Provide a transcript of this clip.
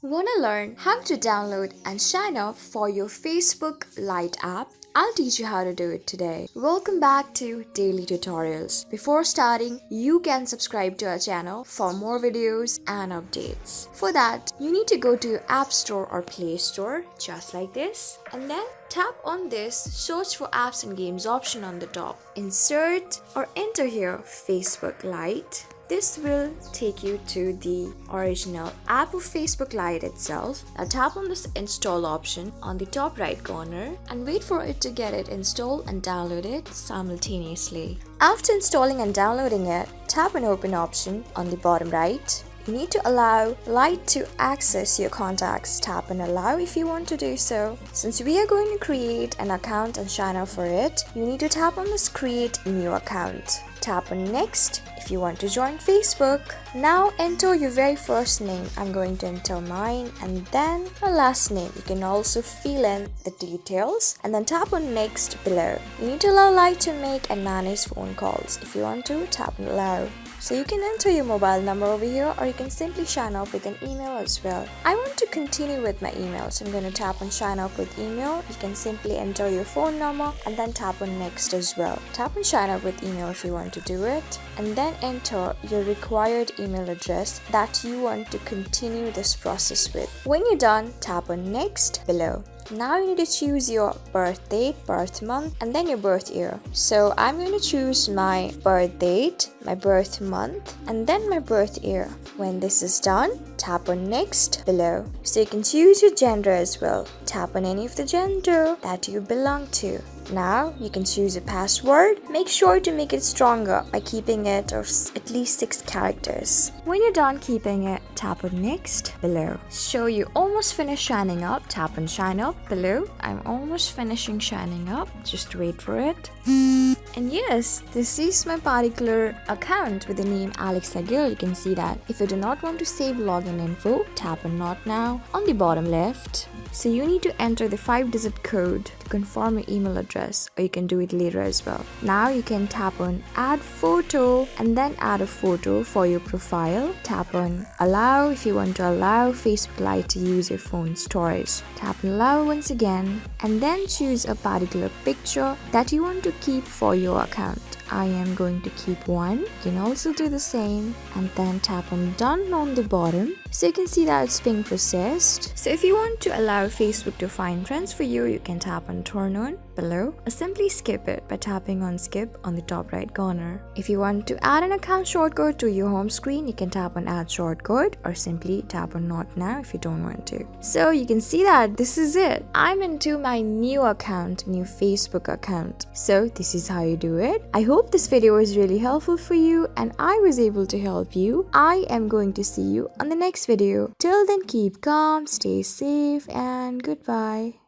Wanna learn how to download and sign up for your Facebook Lite app? I'll teach you how to do it today. Welcome back to Daily Tutorials. Before starting, you can subscribe to our channel for more videos and updates. For that, you need to go to your App Store or Play Store, just like this, and then tap on this Search for Apps and Games option on the top. Insert or enter here Facebook Lite. This will take you to the original app of Facebook Lite itself. Now tap on this install option on the top right corner and wait for it to get it installed and download it simultaneously. After installing and downloading it, tap on open option on the bottom right. You need to allow Lite to access your contacts. Tap on allow if you want to do so. Since we are going to create an account and sign up for it, you need to tap on this create new account. Tap on next if you want to join Facebook. Now enter your very first name. I'm going to enter mine and then my last name. You can also fill in the details and then tap on next below. You need to allow Lite to make and manage phone calls. If you want to, tap on allow. So you can enter your mobile number over here or you can simply sign up with an email as well. I want to continue with my email, so I'm going to tap on sign up with email. You can simply enter your phone number and then tap on next as well. Tap on sign up with email if you want to do it and then enter your required email address that you want to continue this process with. When you're done, tap on next below. Now you need to choose your birth date, birth month, and then your birth year. So I'm going to choose my birth date, my birth month, and then my birth year. When this is done, tap on next below. So you can choose your gender as well. Tap on any of the gender that you belong to. Now you can choose a password. Make sure to make it stronger by keeping it of at least 6 characters. When you're done keeping it, tap on next below. So you almost finished signing up, tap on sign up below. I'm almost finishing signing up, just wait for it. And yes, this is my particular account with the name Alexa Gill. You can see that. If you do not want to save login info, tap on not now on the bottom left. So you need to enter the 5-digit code to confirm your email address, or you can do it later as well. Now you can tap on add photo and then add a photo for your profile. Tap on allow if you want to allow Facebook Lite to use your phone storage. Tap on allow once again and then choose a particular picture that you want to keep for your account. I am going to keep one. You can also do the same and then tap on done on the bottom. So you can see that it's being processed. So if you want to allow Facebook to find trends for you, you can tap on turn on below or simply skip it by tapping on skip on the top right corner. If you want to add an account shortcode to your home screen, you can tap on add shortcode or simply tap on not now if you don't want to. So you can see that this is it. I'm into my new account, new Facebook account. So this is how you do it. I hope this video was really helpful for you and I was able to help you. I am going to see you on the next video. Till then, keep calm, stay safe, and goodbye.